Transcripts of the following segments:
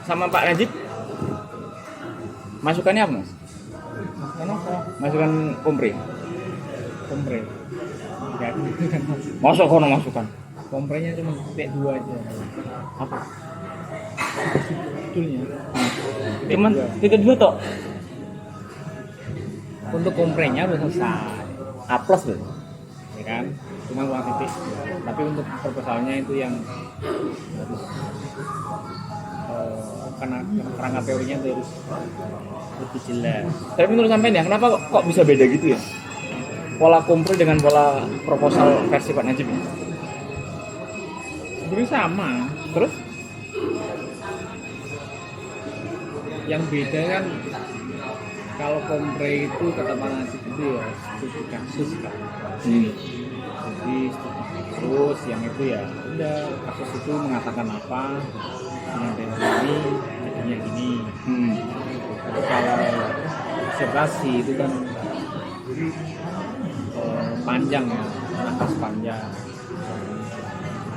sama Pak Najib masukannya apa Mas? Masukan apa? Masukan kompre. Kompre. Enggak gitu kan Mas. Masuk kono masukan. Komprenya cuma titik 2 aja. Apa? Judulnya. Cuman titik 2 tok. Untuk komprenya udah selesai. A plus loh. Ya kan? Cuma kurang titik. Tapi untuk proposalnya itu yang harus karena kerangka teorinya itu harus lebih jelas. Tapi menurut sampean ya, kenapa kok bisa beda gitu ya? Pola kompre dengan pola proposal versi Pak Najib ini. Sebenarnya sama. Terus? Yang beda kan kalau kompre itu kata Pak Najib itu ya studi kasus kan. Jadi studi kasus yang itu ya udah kasus itu mengatakan apa dengan teori jadinya gini. Tapi kalau observasi itu kan panjang ya, nafas panjang.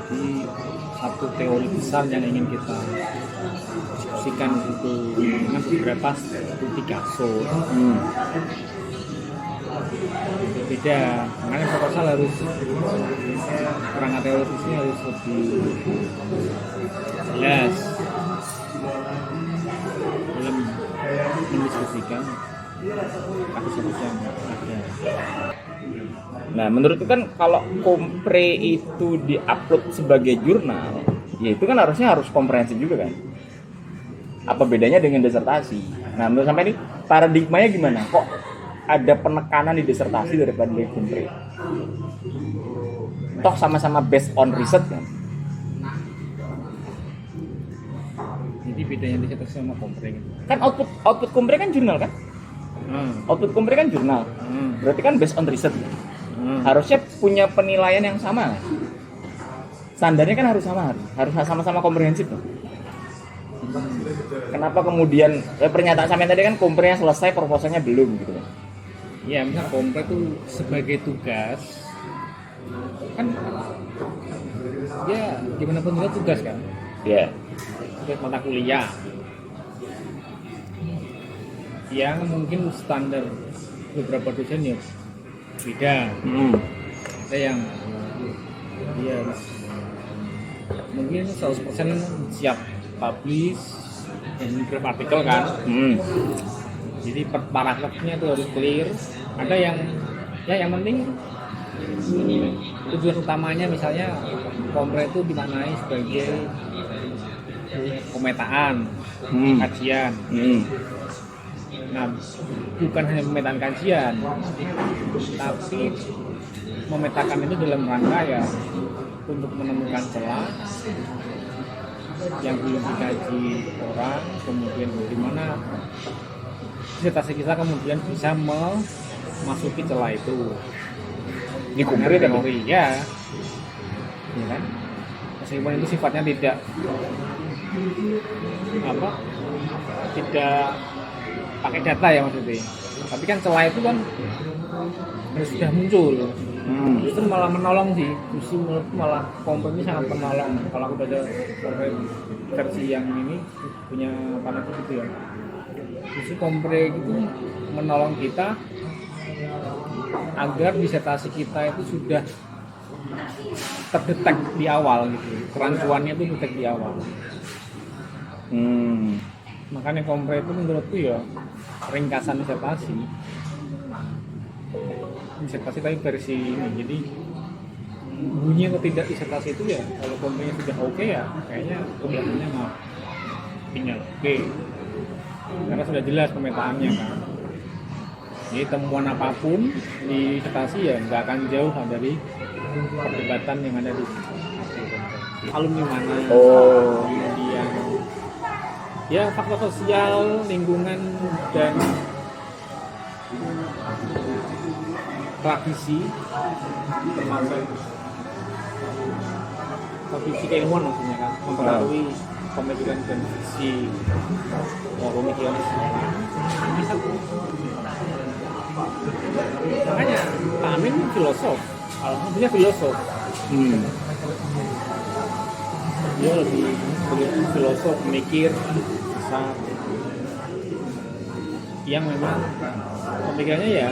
Jadi satu teori besar yang ingin kita diskusikan itu dengan beberapa studi kasus. Beda, makanya proposal harus kerangka teorisnya harus lebih jelas dalam mendiskusikan kasus-kasus yang ada. Nah, menurutku kan kalau kompre itu diupload sebagai jurnal, ya itu kan harusnya harus komprehensif juga kan. Apa bedanya dengan disertasi? Nah, menurut sampai ini paradigmanya gimana? Kok ada penekanan di disertasi daripada di kompre? Toh sama-sama based on research kan? Jadi bedanya disertasi sama kompre gitu. Kan output kompre kan jurnal kan? Output kompre kan jurnal. Berarti kan based on research. Harusnya punya penilaian yang sama kan? Standarnya kan harus sama, harus sama-sama komprehensif kan? Kenapa kemudian pernyataan sampai tadi kan komprenya selesai, proposalnya belum gitu kan? Ya, misalnya kompre itu sebagai tugas kan ya gimana pun juga tugas kan? Iya. Tugas mata kuliah yang mungkin standar beberapa dosen ya beda. Ada yang dia mungkin 100% siap publish dan grab artikel kan. Jadi per paragrafnya itu harus clear. Ada yang ya yang penting tujuan utamanya misalnya kompre itu dimaknai sebagai pemetaan, kajian. Nah, bukan hanya pemetaan kajian, tapi memetakan itu dalam rangka ya untuk menemukan celah yang belum dikaji orang, kemudian bagaimana disertasi kita kemudian bisa memasuki celah itu. Di kompre kan? Ya kan? Meskipun itu sifatnya tidak pakai data ya maksudnya. Tapi kan celah itu kan harus sudah muncul. Justru malah menolong sih. Justru malah kompre ini sangat menolong. Kalau aku baca versi yang ini punya panel gitu ya. Justru kompre itu menolong kita agar disertasi kita itu sudah terdetek di awal gitu. Kerancuannya itu terdetek di awal. Makanya kompre itu menurutku ya ringkasan disertasi tapi versi ini. Jadi bunyi atau tidak disertasi itu ya kalau komprenya sudah oke ya kayaknya pembahasannya mah tinggal oke. Karena sudah jelas pemetaannya kan. Jadi temuan apapun di disertasi ya nggak akan jauh dari perdebatan yang ada di alumni mana, kemudian ya faktor sosial, lingkungan dan tradisi, termasuk tradisi keilmuan maksudnya kan, mempengaruhi pemikiran dan visi pemikiran seseorang. Makanya Pak Amin filosof, alhamdulillah filosof. dia lebih sebagai filosof, pemikir besar yang memang pemikirannya ya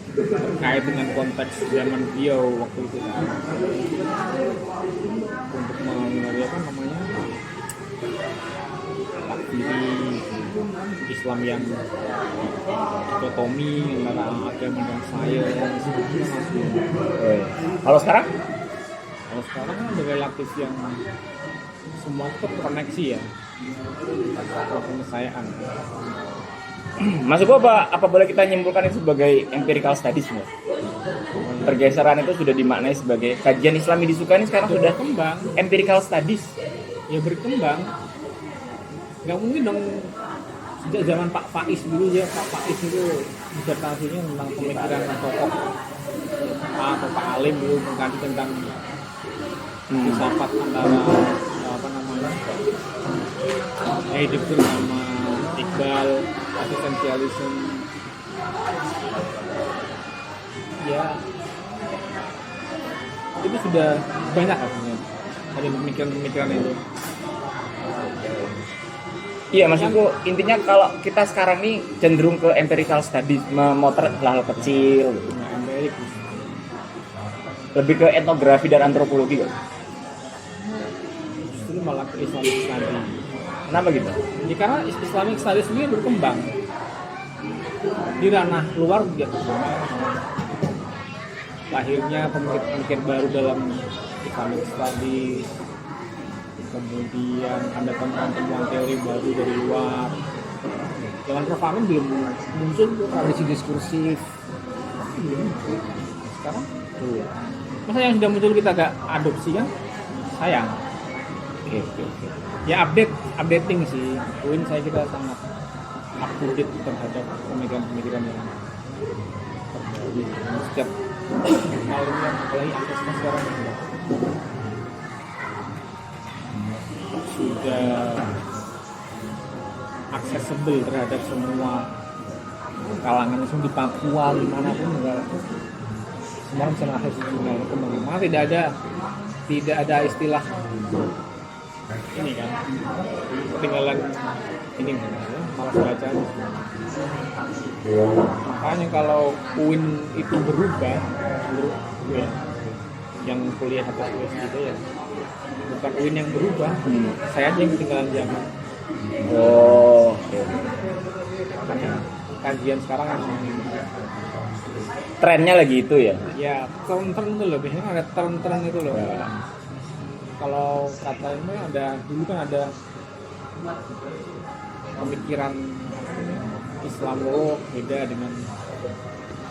terkait dengan konteks zaman beliau waktu itu kan, untuk mengenai apa namanya takfiri Islam yang dikotomi antara agama dan sains. Kalau sekarang Kalau sekarang kan udah relatif yang semua itu terkoneksi ya, penyelesaian. Mas Ugo, apa boleh kita nyimpulkan itu sebagai empirical studies, Mas? Pergeseran itu sudah dimaknai sebagai kajian Islami disukai ini sekarang sudah Berkembang, empirical studies. ya berkembang. Nggak mungkin dong sejak zaman Pak Faiz dulu ya, Pak Faiz itu disertasinya tentang pemikiran tokoh atau Pak Alim dulu mengkaji tentang filsafat antara apa namanya Heidegger sama Iqbal, existentialism. Ya itu sudah banyak artinya ada pemikiran-pemikiran itu. Iya, maksudku intinya kalau kita sekarang nih cenderung ke empirical studies, memotret hal-hal kecil, Nah, empirik lebih ke etnografi dan antropologi kan? justru malah ke Islamic study. Kenapa gitu? Ya, karena Islamic study sendiri berkembang di ranah luar juga. Lahirnya pemikir-pemikir baru dalam Islamic study, kemudian ada temuan-temuan teori baru dari luar. Zaman Prof. Amin belum muncul tuh tradisi diskursif. Sekarang tuh. Masa yang sudah muncul kita gak adopsi kan? Sayang. Oke. Ya updating sih. Poin saya kita sangat up to date terhadap pemikiran-pemikiran yang terbaru. Setiap kali yang apalagi aksesnya sekarang sudah accessible terhadap semua kalangan, langsung di Papua dimanapun negara semua bisa mengakses jurnal itu. Memang tidak ada istilah ini kan ketinggalan ini malas bacaan. Makanya kalau UIN itu berubah menurut gue yang kuliah atau kuliah gitu ya, bukan UIN yang berubah, saya aja yang ketinggalan zaman. Oh, oke. Makanya kajian sekarang kan Trennya lagi itu ya. ya tren itu loh, biasanya ada tren itu loh. Kalau kata ini ada dulu kan ada pemikiran Islamolog beda dengan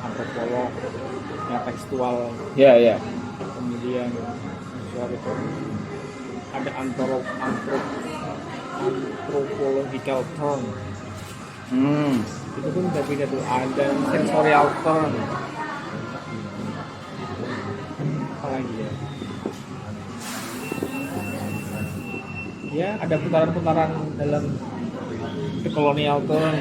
antropolog yang tekstual. Ya. Kemudian itu ada anthropological term. Itu pun udah beda tuh. Ada sensorial term. Apa lagi ya? Ya ada putaran-putaran dalam kolonial term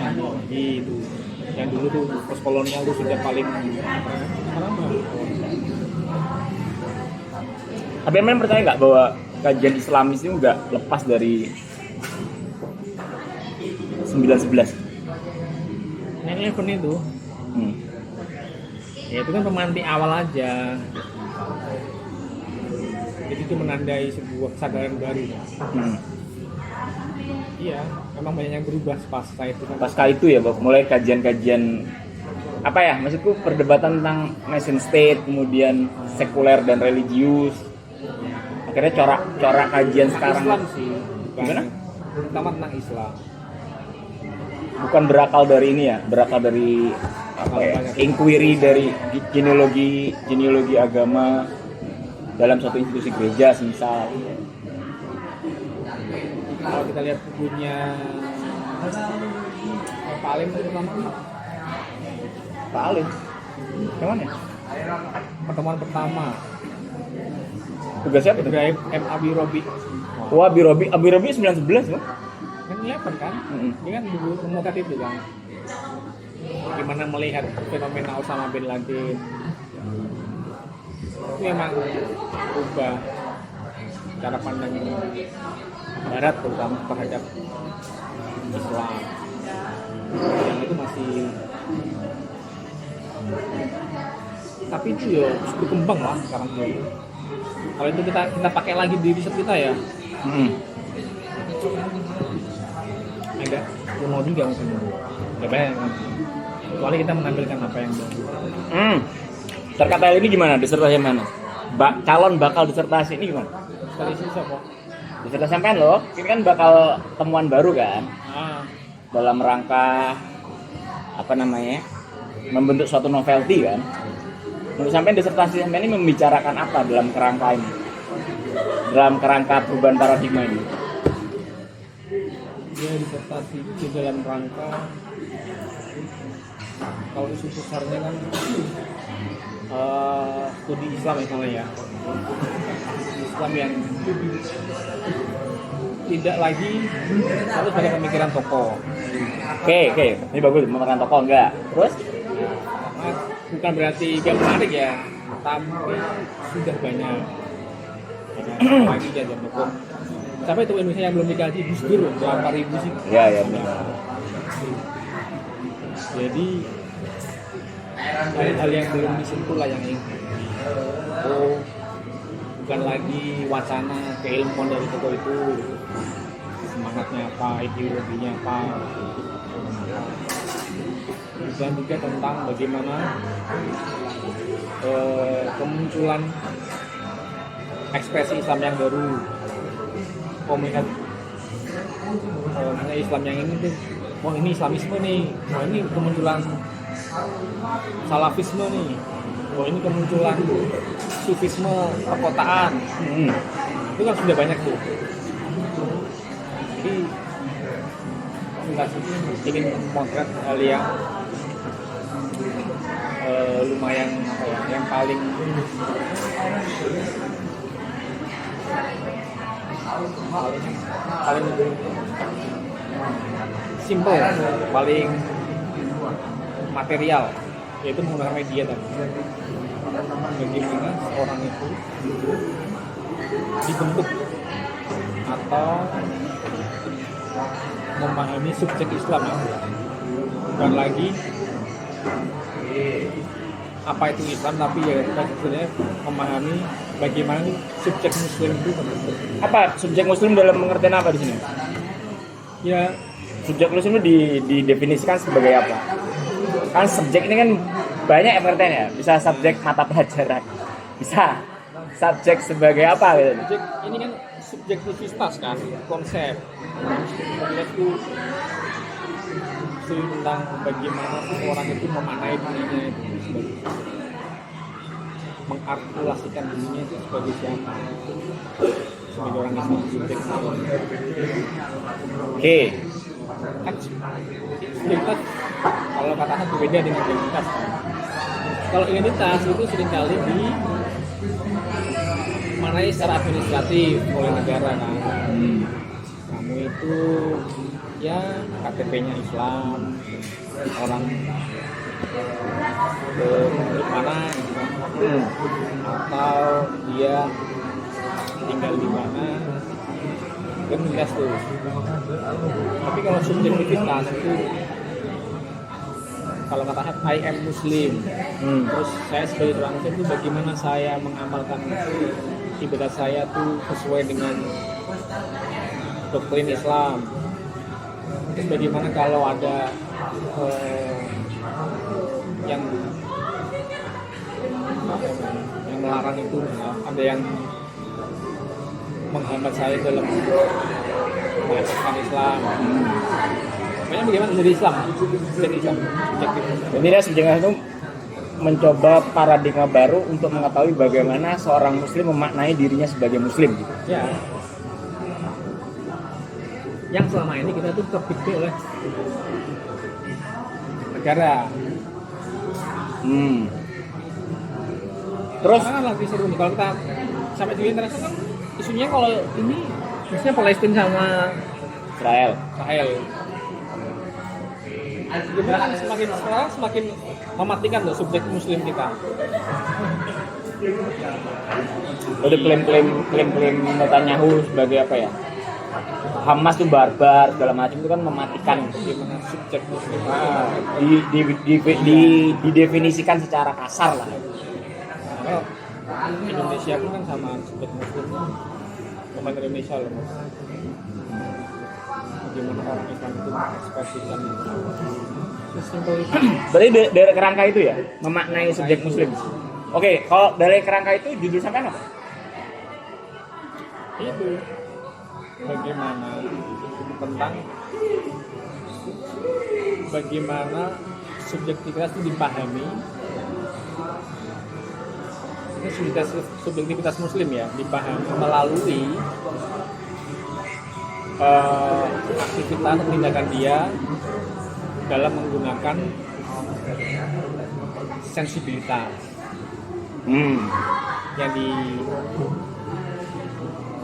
gitu. Yang dulu tuh post kolonial tuh sudah paling sekarang mah. Tapi emang percaya nggak bahwa kajian Islamis itu nggak lepas dari 9/11? 9/11 itu, ya itu kan pemantik awal aja. Jadi itu menandai sebuah kesadaran baru. Iya, memang banyak yang berubah pasca itu kan. Pasca itu ya, Bang, mulai kajian-kajian apa ya? Maksudku perdebatan tentang nation state, kemudian sekuler dan religius. Akhirnya corak kajian sekarang Islam sih, gimana? Pertama tentang Islam. Bukan berakal dari ini ya, berakal dari apa ya? Inquiry dari genealogi agama dalam suatu institusi gereja, misal. Kalau kita lihat bukunya Pak Alim itu pertama Pak Alim, yang mana? pertemuan pertama Tugas siapa tuh? Ibrahim M. Abi Robi. Wah, Abi Robi 9/11 loh. Kan 11 kan? Dia kan dulu memukat itu kan. Gimana melihat fenomena Osama bin Laden. Itu memang berubah. cara pandang Barat terutama terhadap Islam yang itu masih, tapi itu ya berkembang lah sekarang itu. Kalau itu kita pakai lagi di riset kita ya, agak mau juga mungkin nggak banyak kan. Kecuali kita menampilkan apa yang Terkata ini gimana? Disertasi mana? Calon bakal disertasi ini gimana? sekali sih kok. Disertasi sampean loh, ini kan bakal temuan baru kan? Dalam rangka apa namanya? Membentuk suatu novelty kan? Menurut sampean disertasi sampean ini membicarakan apa dalam kerangka ini? Dalam kerangka perubahan paradigma ini? Dia disertasi di dalam rangka, kalau isu besarnya kan studi Islam misalnya ya, Islam yang tidak lagi harus pakai pemikiran tokoh. Oke, ini bagus, pemikiran tokoh enggak? Terus? Karena bukan berarti gak menarik ya, tapi sudah banyak lagi jajan tokoh. Sampai itu Indonesia yang belum dikaji Gus Dur berapa ribu sih? Ya benar. Jadi hal-hal yang belum disentuh lah yang ini. Bukan lagi wacana keilmuan dari tokoh itu, semangatnya apa, ideologinya apa, dan juga tentang bagaimana kemunculan ekspresi Islam yang baru, komunikasi Islam yang ini tuh, oh ini Islamisme nih, oh ini kemunculan Salafisme nih, oh ini kemunculan Sufisme perkotaan. Itu kan sudah banyak tuh. Jadi ingin memotret hal yang lumayan apa ya, yang paling simple, paling material, yaitu menggunakan media tadi. Bagaimana seorang itu dibentuk atau memahami subjek Islam ya. Bukan lagi apa itu Islam, tapi ya sebenarnya memahami bagaimana subjek Muslim itu terbentuk. Apa subjek Muslim dalam pengertian apa di sini? Ya, subjek Muslim itu didefinisikan sebagai apa? Kan subjek ini kan banyak pengertiannya. Bisa subjek mata pelajaran, bisa subjek sebagai apa gitu. Subjek ini kan subjektivitas kan, konsep. Itu tentang bagaimana seseorang itu memaknai dirinya itu mengartikulasikan dirinya itu sebagai siapa, sebagai orang Islam, subjek. Oke. Kan subjektivitas kalau katakan berbeda dengan identitas kan. Kalau identitas itu seringkali dimaknai secara administratif oleh negara kan. Kamu itu ya KTP-nya Islam, orang dari mana gitu. Atau dia tinggal di mana, kan jelas tuh. Tapi kalau subjektivitas itu, kalau katakan I am Muslim, terus saya sebagai orang Muslim itu bagaimana saya mengamalkan ibadah saya tuh sesuai dengan doktrin Islam. Terus bagaimana kalau ada yang melarang itu, ada yang menghambat saya dalam mengamalkan Islam. Makanya bagaimana menjadi Islam? Jadi dia sebenarnya itu mencoba paradigma baru untuk mengetahui bagaimana seorang Muslim memaknai dirinya sebagai Muslim. Gitu. Ya. Yang selama ini kita tuh terpikir oleh negara. Terus karena kan lagi seru nih kalau kita sampai di internet kan isunya kalau ini misalnya Palestina sama Israel. Kita kan semakin mematikan loh subjek Muslim kita. Udah klaim Netanyahu sebagai apa ya? Hamas tuh barbar segala macam itu kan mematikan. Gimana subjek muslim Didefinisikan secara kasar lah. Kalau Indonesia pun kan sama subjek muslim bukan Indonesia loh mas. Bagaimana orang Islam itu mengekspresikan sesimpel itu. Berarti dari kerangka itu ya memaknai subjek muslim. Oke, kalau dari kerangka itu judul sampai apa? Itu bagaimana tentang bagaimana subjektivitas itu dipahami, ini subjektivitas muslim ya dipahami melalui aktivitas atau tindakan dia dalam menggunakan sensibilitas yang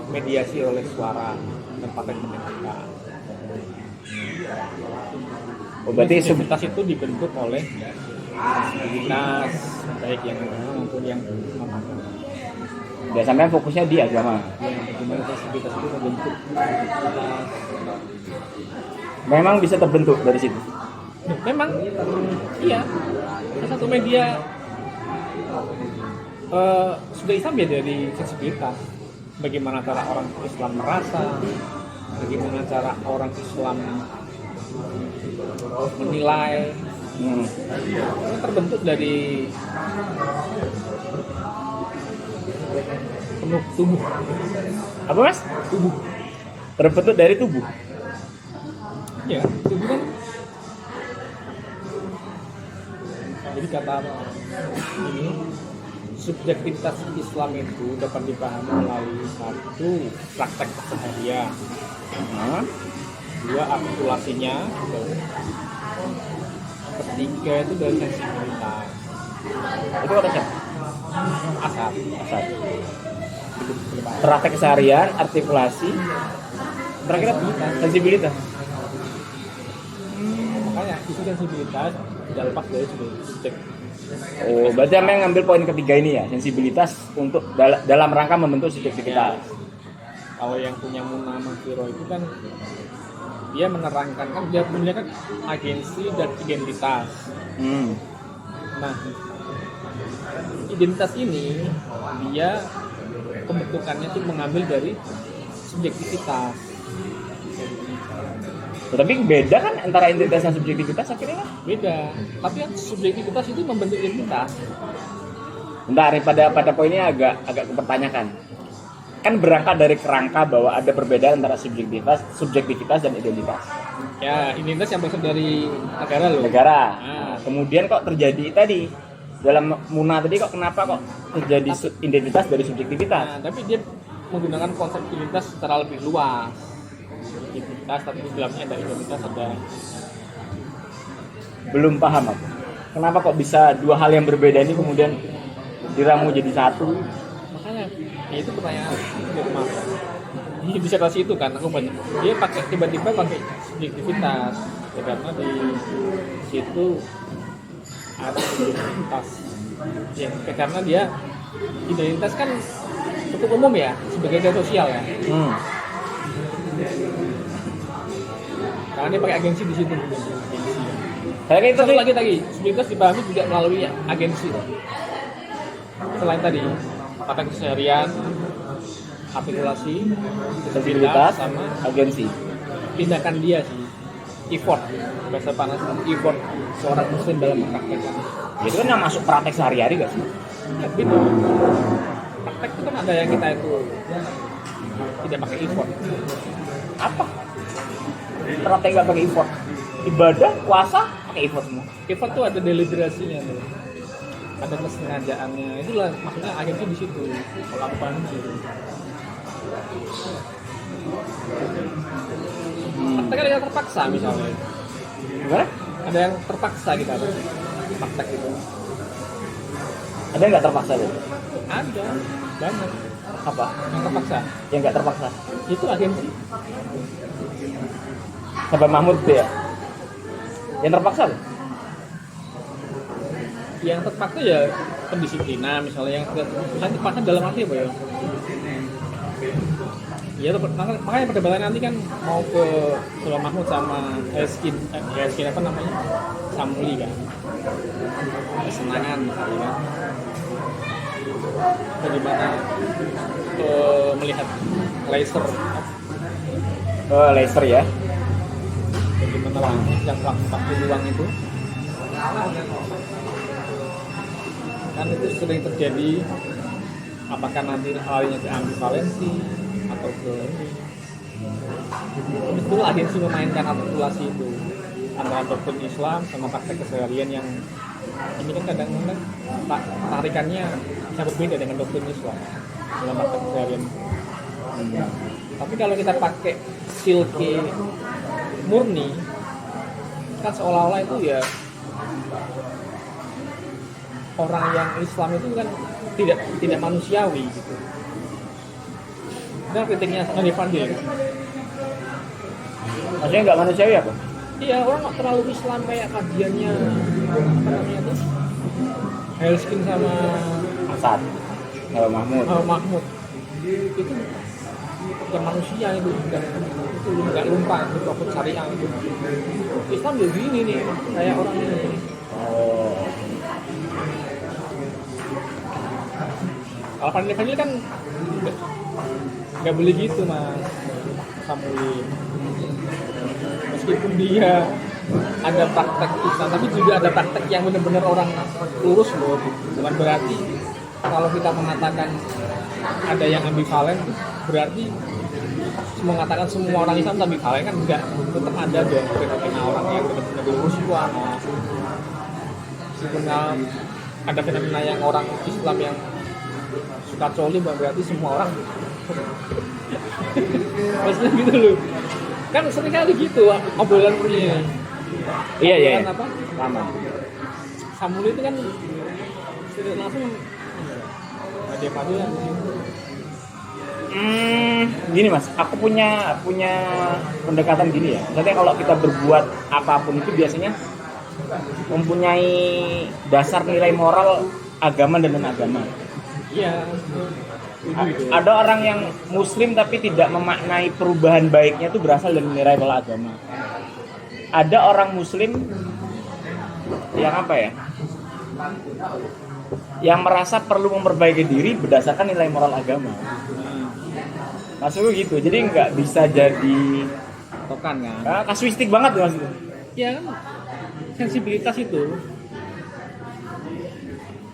dimediasi oleh suara dan paten mendengarkan. Oh, berarti sensibilitas itu dibentuk oleh sensibilitas baik yang agama maupun yang non-agama. udah sampai fokusnya di agama. Bagaimana sensibilitas itu membentuk sensibilitas. Memang bisa terbentuk dari situ. Memang iya. Salah satu media sudah Islam ya dari sensibilitas. Bagaimana cara orang Islam merasa, bagaimana cara orang Islam menilai, itu terbentuk dari penuh tubuh. Apa mas? Tubuh. Terbentuk dari tubuh. Ya, tubuh kan. Jadi kata ini subjektivitas Islam itu dapat dipahami melalui satu praktek keseharian, dua artikulasinya, ketiga itu dari sensibilitas. Itu kata siapa? Asal. Praktek keseharian, artikulasi, terakhir apa? Sensibilitas. Makanya isu sensibilitas tidak lepas dari subjek. Oh, berarti Anda ngambil poin ketiga ini ya, sensibilitas untuk dalam rangka membentuk subjektivitas. Kalau yang punya Munah Mahfiro itu kan dia menerangkan kan dia punya kan agensi dan identitas. Nah, identitas ini dia pembentukannya itu mengambil dari subjektivitas. Tapi beda kan antara identitas dan subjektivitas akhirnya kan? Beda. Tapi yang subjektivitas itu membentuk identitas. Bentar, pada poinnya agak kepertanyakan. Kan berangkat dari kerangka bahwa ada perbedaan antara subjektivitas dan identitas. Ya, identitas yang berasal dari negara loh. Negara. Nah, kemudian kok terjadi tadi dalam Munah tadi kenapa kok terjadi identitas dari subjektivitas? Nah, tapi dia menggunakan konsep identitas secara lebih luas. Identitas, tapi di dalamnya ada identitas, ada. Belum paham aku. Kenapa kok bisa dua hal yang berbeda ini kemudian diramu jadi satu? Makanya, ya itu pertanyaan maaf. Di disertasi itu kan aku banyak. Dia tiba-tiba pakai subjektivitas, ya, karena di situ ada subjektivitas. Ya, karena dia identitas kan cukup umum ya sebagai gaya sosial ya. Karena dia pakai agensi di situ. Saya Satu lagi subjektivitas dipahami juga melalui agensi. Selain tadi, praktek keseharian, artikulasi, sensibilitas sama agensi. tindakan dia sih, effort, bahasa panas, effort seorang muslim dalam mempraktekkan. Itu kan yang masuk praktek sehari-hari gak sih? Ya, gitu. Praktek itu kan ada yang kita itu tidak pakai effort. Apa? Praktek nggak pakai effort. Ibadah, puasa pakai effort semua. Effort tuh ada deliberasinya tuh. Ada kesengajaannya. Itulah maksudnya agensi di situ. Melakukan di situ. Praktek ada yang terpaksa misalnya. Gimana? Ada yang terpaksa kita tuh. Praktek itu. Ada yang nggak terpaksa tuh? Ada. Banyak. Apa? Yang terpaksa. Yang nggak terpaksa? Itu agensi. Sahabat Mahmud tuh ya? Yang terpaksa tuh? Yang terpaksa ya pendisiplinan misalnya, yang terpaksa dalam arti apa ya? Ya makanya perdebatan nanti kan mau ke Sulaiman Mahmud sama Eskin apa namanya, Samuli kan, kesenangan misalnya kan, bagaimana melihat laser laser ya. bagaimana langit yang waktu luang itu kan itu sering terjadi, apakah nanti harinya ke ambivalensi atau ke betul agensi memainkan artikulasi itu antara doktrin Islam sama praktek keseharian yang ini kan kadang-kadang tarikannya bisa berbeda dengan doktrin Islam dalam praktek keseharian. Tapi kalau kita pakai silke murni kan seolah-olah itu ya orang yang Islam itu kan tidak manusiawi gitu. Nah kritiknya Nabi Fadil kan? Maksudnya nggak manusiawi apa? Iya, orang nggak terlalu Islam kayak kajiannya apa namanya tuh Helskin sama Asad, Mahmud. Mahmud itu bukan manusia itu nggak lumpang itu profit syariah itu. Islam juga gini nih kayak orang ini. Oh. Kalau Fadil kan nggak boleh gitu mas Samuli. Meskipun dia ada praktek Islam, tapi juga ada praktek yang benar-benar orang lurus loh. Bukan berarti kalau kita mengatakan ada yang ambivalen, berarti mengatakan semua orang Islam ambivalen kan enggak. Tetap ada dong fenomena orang yang benar-benar lurus itu ada. Meskipun ada fenomena yang orang Islam yang suka coli, berarti semua orang maksudnya gitu loh. Kan sering kali gitu obrolan punya. Iya. Apa? Lama. Samuli itu kan tidak langsung ada Fadil. Gini mas, aku punya pendekatan gini ya. Maksudnya kalau kita berbuat apapun itu biasanya mempunyai dasar nilai moral agama dan non-agama. Iya. Ada orang yang muslim tapi tidak memaknai perubahan baiknya itu berasal dari nilai moral agama. Ada orang muslim yang apa ya? Yang merasa perlu memperbaiki diri berdasarkan nilai moral agama. Maksudnya gitu. Jadi nggak bisa jadi Tokan kan? kasuistik banget maksudnya. Ya kan sensibilitas itu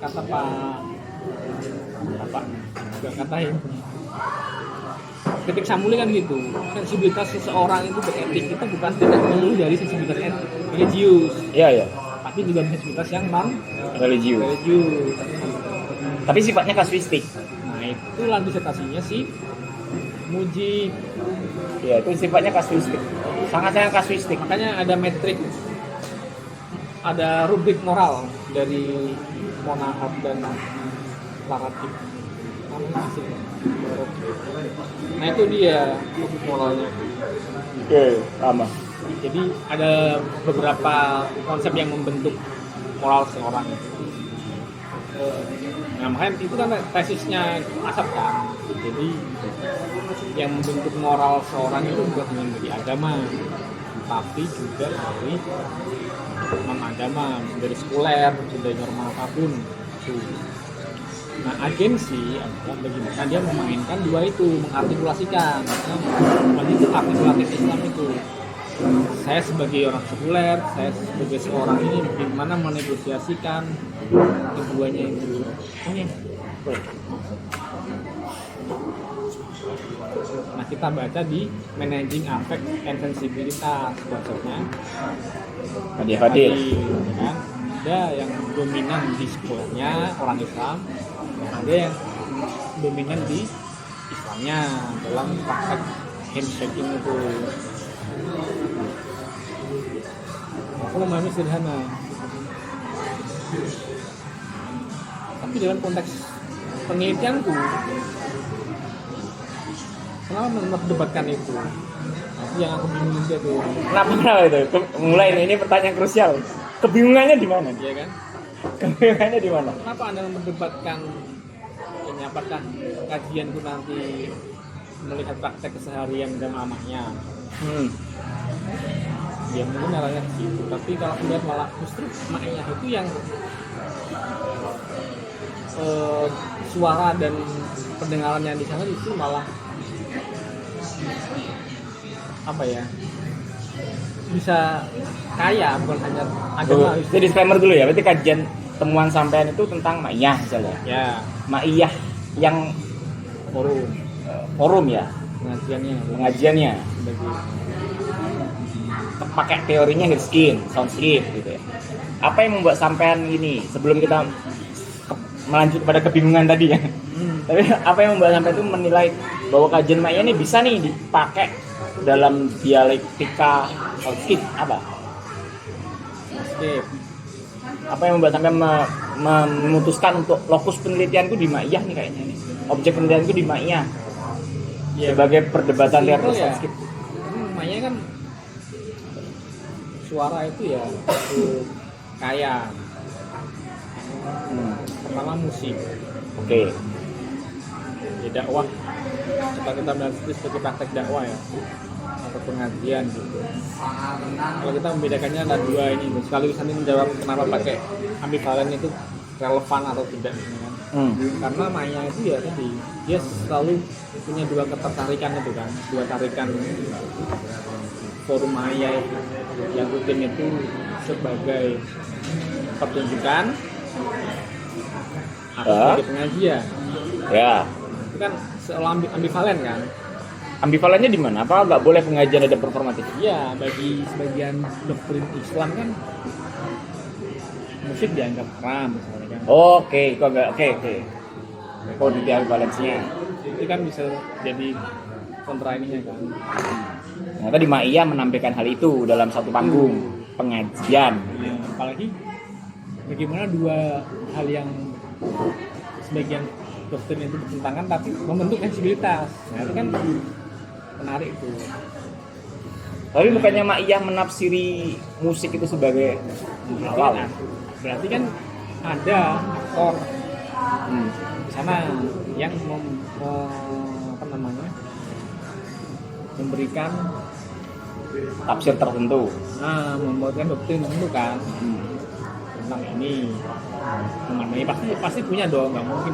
kata Pak juga katain kritik Samuli kan gitu, sensibilitas seseorang itu beretik itu bukan tidak melulu dari sensibilitas religius, Iya. tapi juga sensibilitas yang non Religius. Tapi sifatnya kasuistik. Nah itu disertasinya si Mujib. Ya itu sifatnya kasuistik. Sangat kasuistik. Makanya ada metrik, ada rubrik moral dari Monahab dan Laratib. Nah itu dia rubrik moralnya. Oke, lama. Jadi ada beberapa konsep yang membentuk moral seorang. Nah makanya itu kan tesisnya Asad kan. Jadi yang membentuk moral seorang itu bukan hanya dari agama, tapi juga dari non-agama, dari sekuler, dari normal apapun. Nah agensi adalah bagaimana dia memainkan dua itu, mengartikulasikan. Nah itu artikulatif Islam itu. Saya sebagai orang sekuler, saya sebagai seorang ini bagaimana menegosiasikan keduanya itu. Nah kita baca di Managing Affect and Sensibilitas konsepnya Fadil. kan? Ada yang dominan di sekulernya orang Islam, ada yang dominan di Islamnya dalam praktek handshaking itu. Aku memahami sederhana, tapi dalam konteks penelitianku kenapa memperdebatkan itu? Nah, yang aku bingung juga tuh. Kenapa itu? Mulai ini pertanyaan krusial. Kebingungannya di mana? Iya kan? Kebingungannya di mana? Kenapa Anda memperdebatkan ini? Apakah kajian itu nanti melihat praktek keseharian dan mamanya? Ya mungkin arahnya ke situ. Tapi kalau melihat malah justru maknya itu yang suara dan pendengaran yang di sana itu malah apa ya, bisa kaya, bukan hanya agama. Jadi disclaimer dulu ya, berarti kajian temuan sampean itu tentang ma'iyah misalnya. Ya, Ma'iyah yang forum ya, pengajiannya bagi pakai teorinya Hirskin, Soundscape gitu ya. Apa yang membuat sampean ini sebelum kita melanjut pada kebingungan tadi ya? Tapi apa yang membuat sampean itu menilai bahwa kajian ma'iyah ini bisa nih dipakai dalam dialektika Soundscape? Apa yang membuat sampean memutuskan untuk lokus penelitianku di ma'iyah nih kayaknya nih? Objek penelitianku di ma'iyah ya, sebagai perdebatan liar Soundscape. Ma'iyah kan suara itu ya itu kaya. Pertama musik. Oke. Ya dakwah. Coba kita melihat itu sebagai praktek dakwah ya, atau pengajian gitu. Kalau kita membedakannya ada dua ini, sekaligus nanti menjawab kenapa pakai ambivalen itu relevan atau tidak gitu kan. Karena Maya itu ya tadi dia selalu punya dua ketertarikan itu kan, dua tarikan forum Maya yang rutin itu sebagai pertunjukan atau sebagai pengajian. Ya. Itu kan selalu ambivalen kan. Ambivalennya di mana? Apa nggak boleh pengajian ada performatif? Iya, bagi sebagian doktrin Islam kan musik dianggap haram misalnya kan. Oke, kok nggak? Oke. Oh, di ambivalensinya. Itu kan bisa jadi kontra ininya kan. Ternyata di Ma'iyah menampilkan hal itu dalam satu panggung pengajian. Ya, apalagi bagaimana dua hal yang sebagian doktrin itu bertentangan tapi membentuk sensibilitas. Nah itu kan menarik itu. Tapi bukannya Ma'iyah menafsiri musik itu sebagai halal? Berarti kan ada aktor di sana yang memberikan Tafsir tertentu. membuatkan doktrin tertentu kan tentang ini. Ini pasti punya dong, nggak mungkin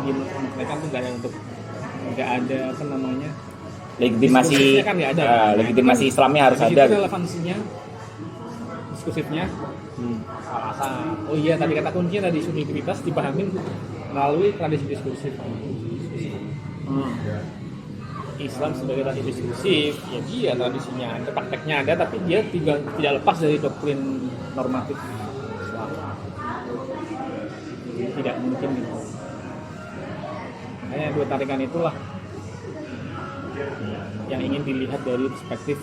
mereka tuh nggak ada Legitimasi diskursifnya kan nggak ada. legitimasi Islamnya harus ada. Itu relevansinya diskursifnya alasan. Oh iya, tadi kata kuncinya tadi subjektivitas dipahamin melalui tradisi diskursif. Islam sebagai tradisi diskursif, ya dia tradisinya ada, prakteknya ada, tapi dia tidak lepas dari doktrin normatif Islam. Jadi tidak mungkin gitu. Makanya dua tarikan itulah yang ingin dilihat dari perspektif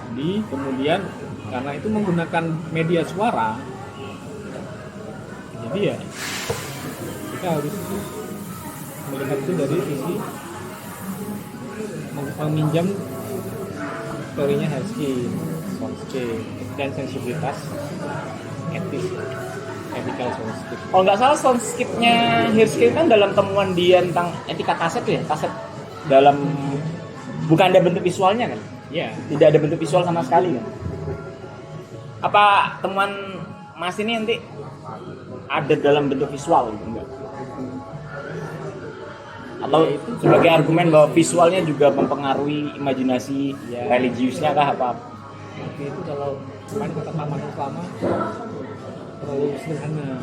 tadi. Kemudian karena itu menggunakan media suara, jadi ya kita harus melihat itu dari sisi meminjam teorinya Hirskin, Soundscape, dan sensibilitas etis, ethical Soundscape. Kalau nggak salah Soundscape-nya Hirskin kan dalam temuan dia tentang etika kaset tuh ya, kaset dalam bukan ada bentuk visualnya kan? Iya. Tidak ada bentuk visual sama sekali kan? Apa temuan Mas ini nanti ada dalam bentuk visual gitu enggak? Atau itu sebagai argumen bahwa visualnya juga mempengaruhi imajinasi religiusnya kah apa? Oke, itu kalau kemarin kata Taman Selama terlalu sederhana.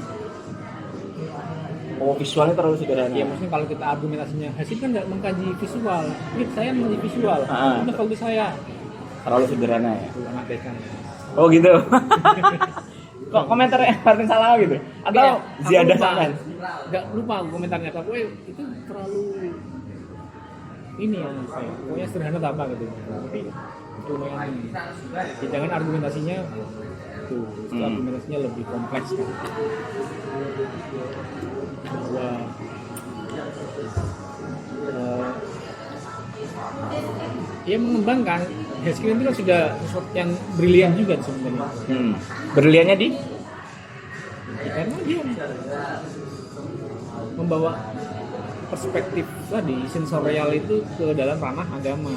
Oh, visualnya terlalu sederhana. Ya maksudnya kalau kita argumentasinya Hasid kan nggak mengkaji visual, saya mengkaji visual. Itu kalau saya terlalu sederhana ya. Anak dekan. Oh gitu. Kok komentarnya Martin salah gitu? Atau ziyadah sampean? Enggak lupa komentarnya apa. Itu terlalu ini ya, pokoknya sederhana apa gitu. Tapi lumayan. Jangan argumentasinya tuh, argumentasinya lebih kompleks kan. Bahwa dia mengembangkan Hirskin itu kan sudah sesuatu yang brilian juga sebenarnya. Briliannya di Ya, karena dia membawa perspektif tadi sensorial itu ke dalam ranah agama.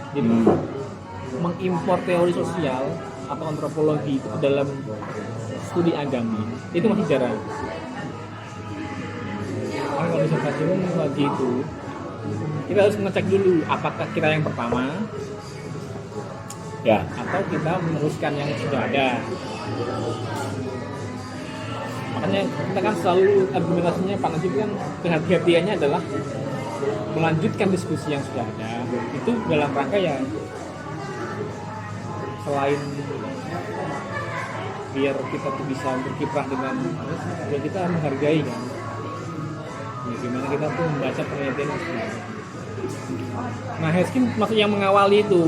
Jadi mengimpor teori sosial atau antropologi itu ke dalam studi agama itu masih jarang. Karena kalau disertasi lagi itu kita harus ngecek dulu apakah kita yang pertama Ya. atau kita meneruskan yang sudah ada. Makanya kita kan selalu argumentasinya Pak Najib kan kehati-hatiannya adalah melanjutkan diskusi yang sudah ada itu dalam rangka ya selain biar kita tuh bisa berkiprah dengan ya kita menghargai kan ya, gimana kita tuh membaca penelitian yang sudah ada. Nah Heskin maksud yang mengawali itu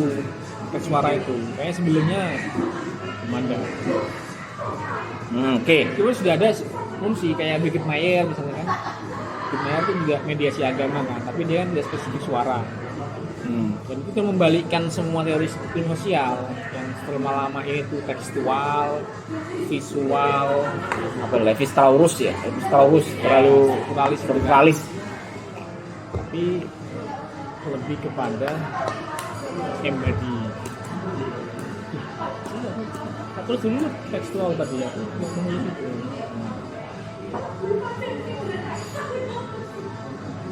teks suara itu kayaknya sebelumnya Manda. Oke. Cuma sudah ada fungsi kayak Birgit Mayer misalnya kan. Birgit Mayer itu juga mediasi agama kan, tapi dia kan tidak spesifik suara. Dan itu kan membalikkan semua teori sosial yang selama lama ini tuh tekstual, visual, Apa Levi Strauss ya? Levi Strauss terlalu strukturalis. tapi lebih kepada embody. Terus dulu tekstual tadi ya, ngomongnya gitu.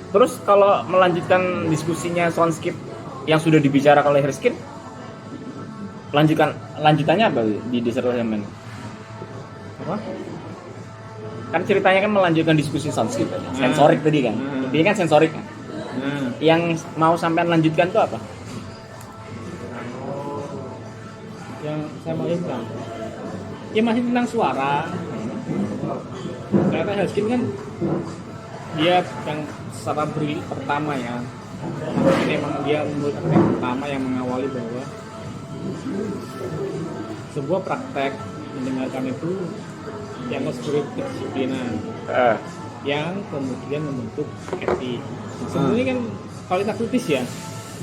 Terus kalau melanjutkan diskusinya soundscape yang sudah dibicarakan oleh Heskin, lanjutannya apa di Desert Element? Apa? Kan ceritanya kan melanjutkan diskusi soundscape, sensorik tadi kan. Intinya kan sensorik kan. Yang mau sampean lanjutkan tuh apa? Yang saya mau bilang ya masih tentang suara. Ternyata Heskin kan dia yang secara pertama ya ini emang dia menurut aku yang pertama yang mengawali bahwa sebuah praktek mendengarkan itu dianggap sebagai kedisiplinan yang kemudian membentuk etik. Sebenarnya kan kalau kita kritis ya,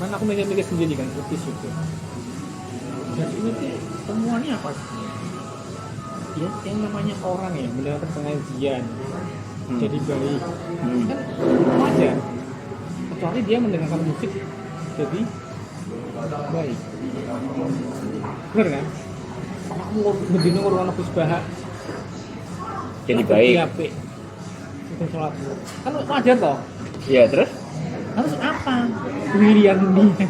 mana aku mikir-mikir sendiri kan kritis itu. Dan ini tuh temuannya apa sih? Ya yang namanya orang ya mendengarkan pengajian jadi baik kan wajar, kecuali dia mendengarkan musik jadi baik. Bener kan? Kamu begini ngurungan Gus Baha Jadi baik. Itu sholat kan wajar toh. Iya terus? Harus apa? Pilihan dia.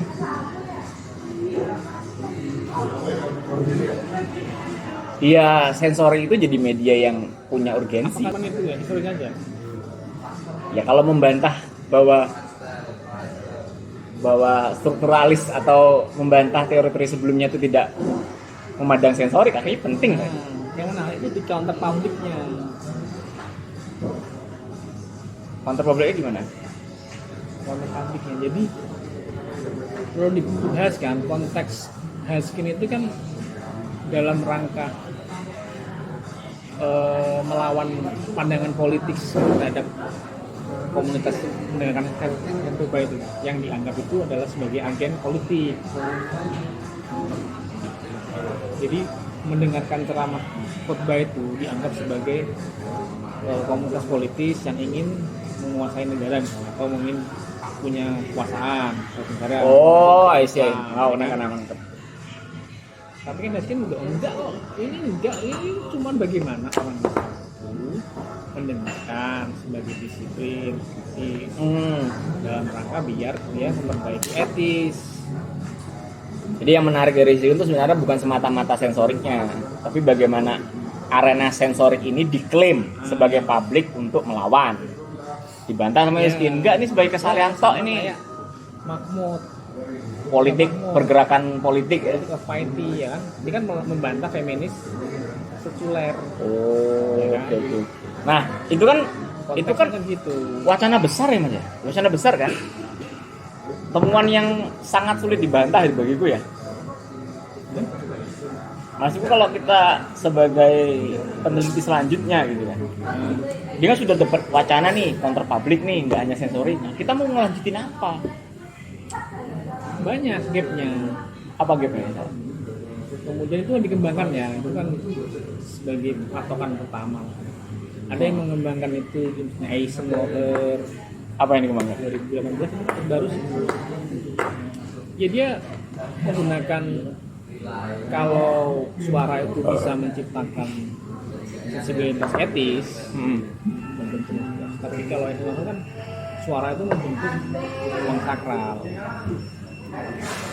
Iya, sensori itu jadi media yang punya urgensi. Apa itu ya? Historik aja. Ya kalau membantah bahwa strukturalis atau membantah teori-teori sebelumnya itu tidak memandang sensorik, akhirnya penting kan? Yang menarik itu di counter publiknya. Counter publiknya gimana? Counter publiknya. Jadi perlu dibahas kan konteks Heskin itu kan dalam rangka melawan pandangan politik terhadap komunitas mendengarkan khotbah itu yang dianggap itu adalah sebagai agen politik. Jadi mendengarkan ceramah khotbah itu dianggap sebagai komunitas politis yang ingin menguasai negara misalnya, atau ingin punya kekuasaan negara. Oh, I see. Oh, nangkep. Tapi kan Heskin juga enggak kok. Ini cuma bagaimana orang itu mendengarkan sebagai disiplin dalam rangka biar dia memperbaiki etis. Jadi yang menarik dari sini itu sebenarnya bukan semata-mata sensoriknya, tapi bagaimana arena sensorik ini diklaim sebagai publik untuk melawan. Dibantah sama Heskin, enggak ini sebagai kesalahan tok ini. Mahmud Politik, pergerakan politik ya. of Mighty ya kan. Dia kan membantah feminis sekuler. Oh, Ya kan? oke. Nah, itu kan Konteksnya gitu. wacana besar ya Mas ya? Wacana besar kan? Temuan yang sangat sulit dibantah bagiku ya. Maksudku kalau kita sebagai peneliti selanjutnya gitu kan. Dia kan sudah dapat wacana nih, counter publik nih, nggak hanya sensori. Nah, kita mau ngelanjutin apa? Banyak gapnya. Apa gapnya? kemudian itu kan dikembangkan ya, itu kan sebagai patokan pertama. Ada yang mengembangkan itu misalnya Eisenhower Apa yang dikembangkan? 2018 itu baru sih. Ya dia menggunakan kalau suara itu bisa menciptakan sensibilitas etis, membentuk. Tapi kalau Eisenhower kan suara itu membentuk ruang sakral.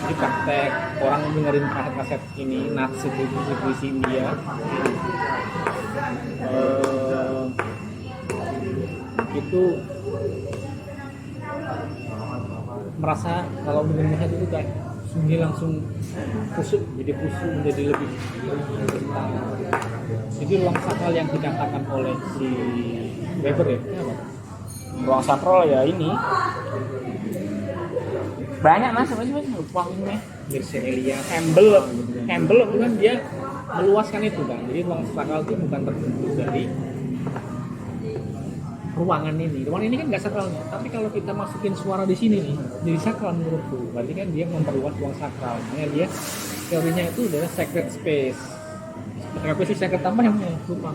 Jadi praktek orang dengerin kaset-kaset ini Nazi itu puisi India, itu merasa kalau dengerin kaset itu kayak sunyi langsung kusuk, jadi kusuk menjadi lebih tenang. Jadi ruang sakral yang dikatakan oleh si Weber ya, apa? Ruang sakral ya ini. Banyak mas, apa sih mas? Lupa ini. Mircea Elias, Campbell itu kan dia meluaskan itu kan. Jadi ruang sakral itu bukan terbentuk dari ruangan ini. Ruangan ini kan nggak sakralnya. Tapi kalau kita masukin suara di sini nih, jadi sakral menurutku. Berarti kan dia memperluas ruang sakral. Makanya dia teorinya itu adalah sacred space. Sacred space, sacred apa namanya? Lupa.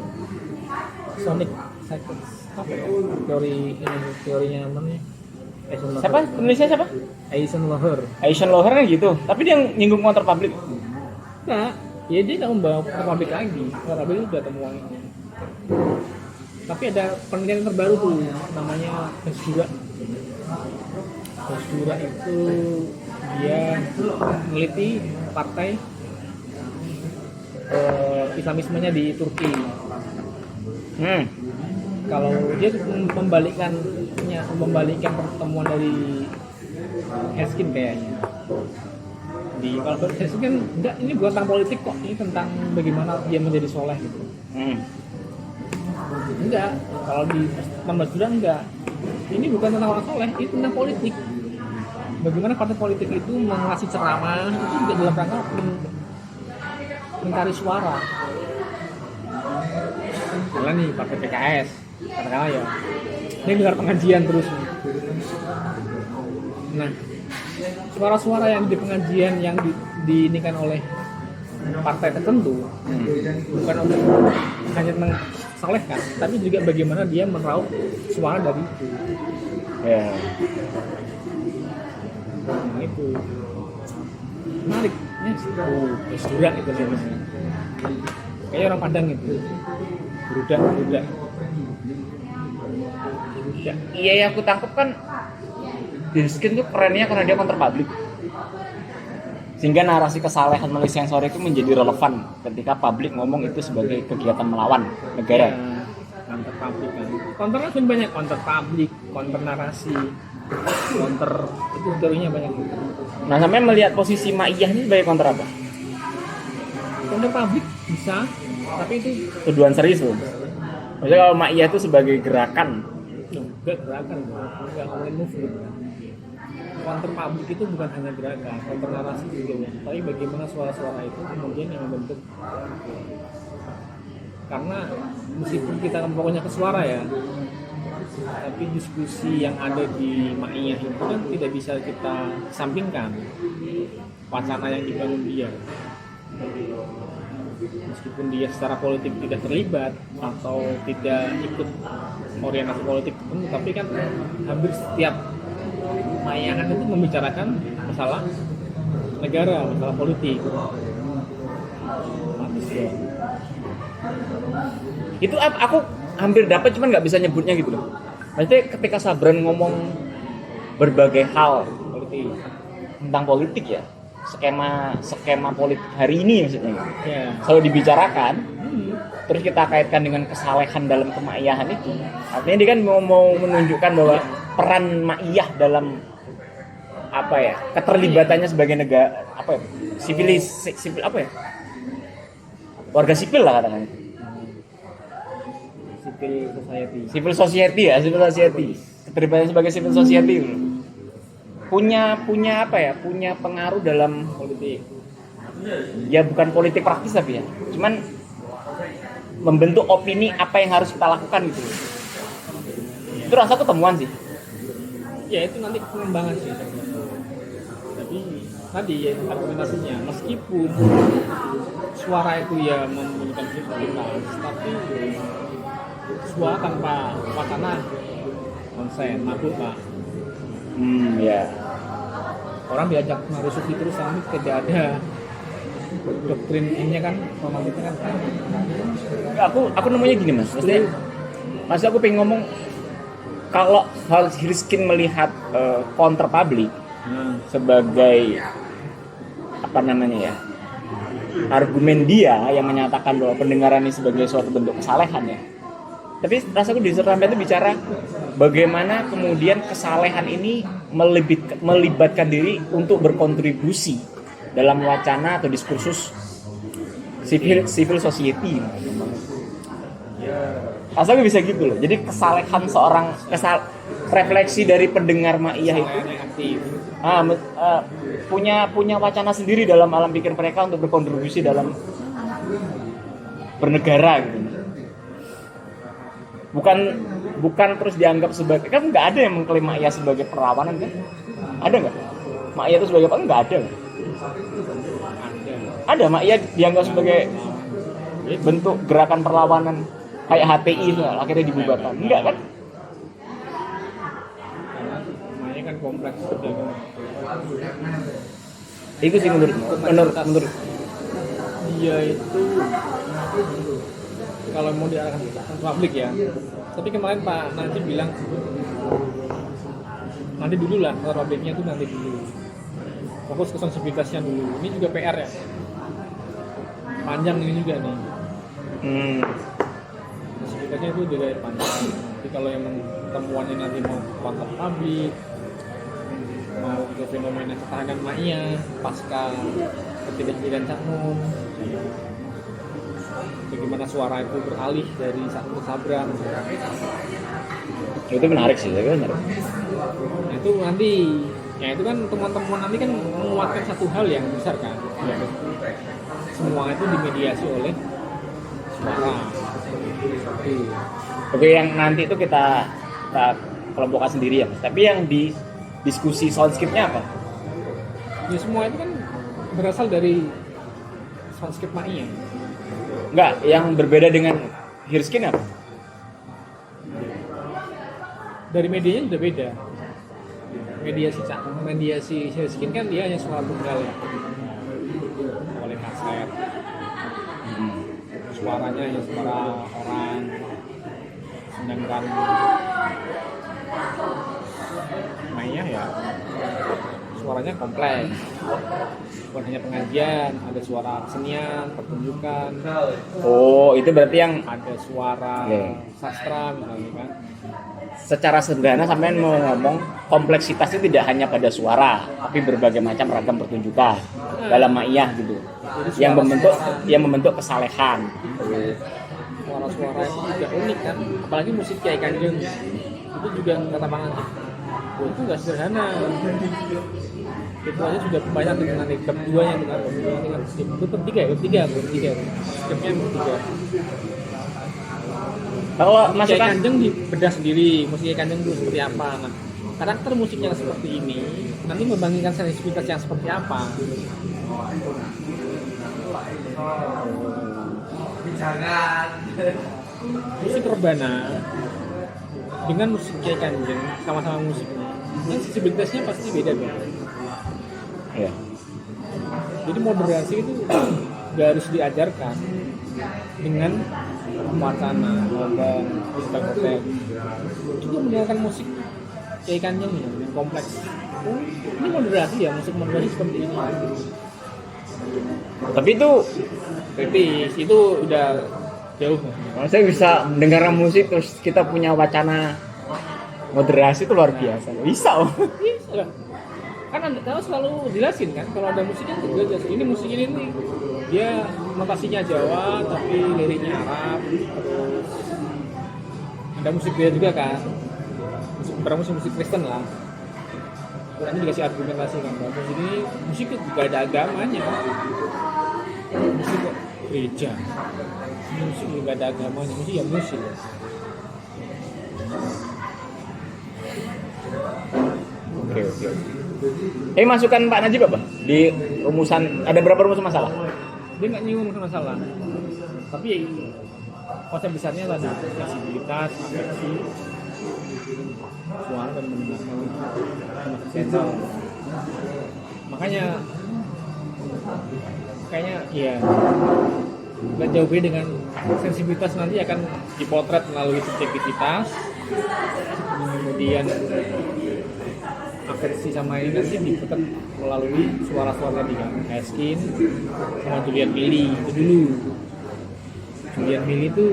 Sonic sacred. Apa ya? Teorinya namanya? Siapa? Penulisnya siapa? Eisenhower. Eisenhower kan gitu. Tapi dia nyinggung counter public. Nah, ya dia nggak membawa pabrik lagi. Pabrik itu udah temuan ini. Tapi ada penelitian terbaru tuh, namanya Hesdura. Hesdura itu dia meneliti partai Islamismenya di Turki. Kalau dia membalikkan pertemuan dari Heskin kayaknya. Kalau Heskin kan enggak, ini bukan tentang politik kok, ini tentang bagaimana dia menjadi soleh gitu. Enggak, kalau di Hesdura enggak. Ini bukan tentang orang soleh, ini tentang politik. Bagaimana partai politik itu mengasih ceramah itu juga dalam rangka mencari suara. Misalnya nih partai PKS, katakanlah ya, ini dengar pengajian terus. Nah, suara-suara yang di pengajian yang diinikan oleh partai tertentu bukan untuk hanya mensolehkan, tapi juga bagaimana dia meraup suara dari itu. Ya. Nah, itu menarik ya, Hesdura itu namanya. Kayak orang Padang itu, berudak. Ya, iya yang aku tangkap kan Heskin tuh kerennya karena dia counter public. Sehingga narasi kesalehan melalui sensor itu menjadi relevan ketika publik ngomong itu sebagai kegiatan melawan negara. Ya, counter public kan. Counter kan banyak, counter public, counter narasi, counter itu teorinya banyak. Nah, sampai melihat posisi Ma'iyah ini sebagai counter apa? Counter public bisa, tapi itu Tuduhan serius loh. Maksudnya kalau Ma'iyah itu sebagai gerakan. enggak gerakan, enggak only movement. Counter public itu bukan hanya gerakan, counter narasi juga. Tapi bagaimana suara-suara itu kemudian yang membentuk. Karena meskipun kita pokoknya ke suara ya, tapi diskusi yang ada di Ma'iyah itu kan tidak bisa kita sampingkan wacana yang dibangun dia. Meskipun dia secara politik tidak terlibat atau tidak ikut orientasi politik tertentu, tapi kan hampir setiap Ma'iyah itu membicarakan masalah negara, masalah politik. Itu aku hampir dapat cuman nggak bisa nyebutnya gitu loh. Maksudnya ketika Sabran ngomong berbagai hal Politik. tentang politik ya, skema politik hari ini maksudnya gitu. Ya. Selalu dibicarakan, terus kita kaitkan dengan kesalehan dalam kemaiyahan itu. Artinya dia kan mau menunjukkan bahwa peran Ma'iyah dalam apa ya, keterlibatannya sebagai negara apa ya, sipil apa ya, warga sipil lah katakan. Civil society, keterlibatannya sebagai civil society punya apa ya, punya pengaruh dalam Politik. Ya bukan politik praktis tapi ya, cuman membentuk opini apa yang harus kita lakukan gitu. Itu rasa ketemuan sih. Ya itu nanti pengembangan sih. Tapi tadi ya argumentasinya, meskipun suara itu ya memberikan kreativitas, tapi suara tanpa wacana konsen mabuk pak. Ya. Orang diajak merusuki terus tapi tidak ada doktrin ini kan romantisnya kan. Aku nemunya gini mas, maksudnya aku pengen ngomong kalau Hirskin melihat counter public sebagai apa namanya ya, argumen dia yang menyatakan bahwa pendengaran ini sebagai suatu bentuk kesalehan ya. Tapi rasaku di Sertampe itu bicara bagaimana kemudian kesalehan ini melibatkan diri untuk berkontribusi dalam wacana atau diskursus civil society. Rasaku bisa gitu loh. Jadi kesalehan seorang refleksi dari pendengar Maiyah itu punya wacana sendiri dalam alam pikir mereka untuk berkontribusi dalam bernegara gitu. Bukan terus dianggap sebagai, kan nggak ada yang mengklaim Maiyah sebagai perlawanan kan? Ada nggak? Maiyah itu sebagai apa? Nggak ada. Ada Maiyah dianggap sebagai bentuk gerakan perlawanan kayak HTI itu akhirnya dibubarkan. Enggak kan? Maiyah kan kompleks. Itu sih menurut dia itu kalau mau diarahkan ke publik ya. Tapi kemarin Pak Najib bilang nanti dulu lah, kalau publiknya itu nanti dulu. Fokus ke sensibilitasnya dulu. Ini juga PR ya. Panjang ini juga nih. Sensibilitasnya itu juga panjang. Jadi kalau yang temuannya nanti mau pangkat publik, mau ke fenomena ketahanan Maiyah pasca ketidakhadiran Cak Nun, bagaimana suara itu beralih dari satu ke Sabran. itu menarik sih, saya kira. Nah itu nanti, ya itu kan teman-teman nanti kan menguatkan satu hal yang besar kan. Semua itu dimediasi oleh suara. Oke, yang nanti itu kita kelompokkan sendiri ya. Tapi yang di diskusi soundscape-nya apa? Ya semua itu kan berasal dari soundscape Maiyah. Enggak, yang berbeda dengan Hirskin apa? Dari medianya sudah beda. Mediasi Hirskin kan dia hanya suara tunggal ya. Oleh kaset. Suaranya hanya suara orang. Sedangkan Maiyah ya suaranya kompleks. Bukan hanya pengajian, ada suara kesenian, pertunjukan. Oh, itu berarti yang ada suara sastra misalnya kan. Secara sederhana sampean mau ngomong kompleksitasnya tidak hanya pada suara, tapi berbagai macam ragam pertunjukan dalam Maiyah gitu. Yang membentuk kesalehan. Suara-suara itu juga unik kan, apalagi musik Kiai Kanjeng itu juga kata Bang Anji, itu nggak sederhana. Itu aja sudah banyak dengan bab 2-nya dengan itu bertiga. Skepnya bertiga. Kalau Kiai masukan Kanjeng dibedah sendiri, musik Kiai Kanjeng itu seperti apa. Nah, karakter musiknya seperti ini nanti membangkitkan sensitivitas yang seperti apa. Musik rebana dengan musik Kiai Kanjeng sama-sama musiknya, sensibilitasnya pasti beda dong. ya. Jadi moderasi itu nggak harus diajarkan dengan wacana, ngomong, sedang hotel. Juga mendengarkan musik Kiai Kanjeng yang kompleks. Ini moderasi ya, musik moderasi seperti ini. Tapi itu Kritis itu udah jauh. saya bisa mendengar musik terus kita punya wacana moderasi itu luar biasa. Bisa. Bisa. Kan Anda tahu selalu jelasin kan kalau ada musiknya juga jelas. Ini musik ini nih dia notasinya Jawa tapi liriknya Arab. Terus ada musik dia juga kan. Musik Kristen lah. Nanti dikasih argumentasi kan bahwa musik itu juga ada agamanya. Musik gereja. Musik juga ada agamanya. Musik ya musik. Oke. Masukan Pak Najib apa? Di rumusan ada berapa rumus masalah? Dia nggak nyinggung masalah, tapi konsep besarnya tadi fleksibilitas, afersi, suara dan mendengarkan termasuk sensor. Makanya kayaknya ya nggak jauh beda dengan sensibilitas, nanti akan dipotret melalui subjektivitas, kemudian aversi sama ini nanti dipotret melalui suara-suara tadi kan, Eskin sama Julian Milly itu dulu. Julian Milly itu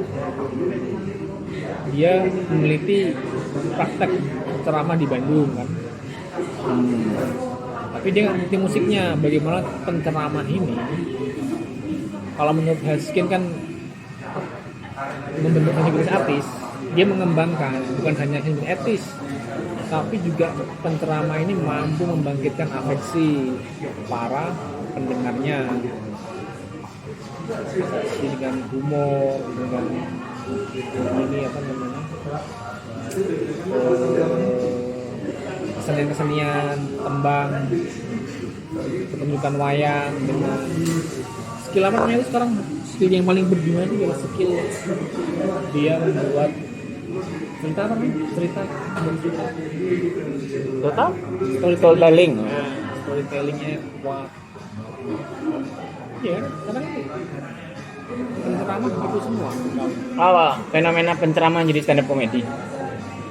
dia meneliti praktek ceramah di Bandung kan. Tapi dia nggak ngerti musiknya, bagaimana penceramah ini. Kalau menurut Haskin kan membentuk sensibilitas artis, dia mengembangkan bukan hanya sensibilitas etis, tapi juga penceramah ini mampu membangkitkan afeksi para pendengarnya. Afeksi dengan humor, dengan ini apa namanya, kesenian-kesenian, tembang, pertunjukan wayang, dengan skill apa namanya itu sekarang, skill yang paling berguna itu adalah skill dia membuat cerita apa namanya, cerita Total? Storytelling. nah, storytellingnya kuat. Iya, karena itu penceramah itu semua. Awal fenomena penceramaan jadi stand up comedy.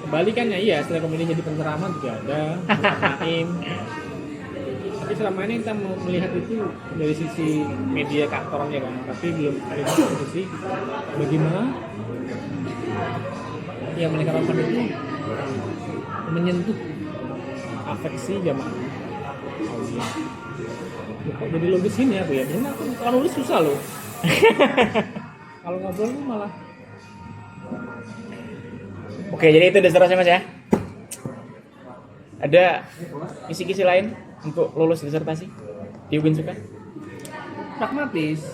Kebalikannya iya, setelah komedi jadi penceramah juga ada, Naim. Tapi selama ini kita melihat itu dari sisi media kantornya kan, tapi belum ada dari sisi bagaimana yang mereka lakukan itu menyentuh afeksi jamaah audiens. Kok jadi logis ini aku ya, karena kalau nulis susah loh. Kalau ngobrol tuh malah. Oke, jadi itu disertasnya Mas ya. Ada kisi-kisi lain untuk lulus disertasi di Unsuka? Pragmatis.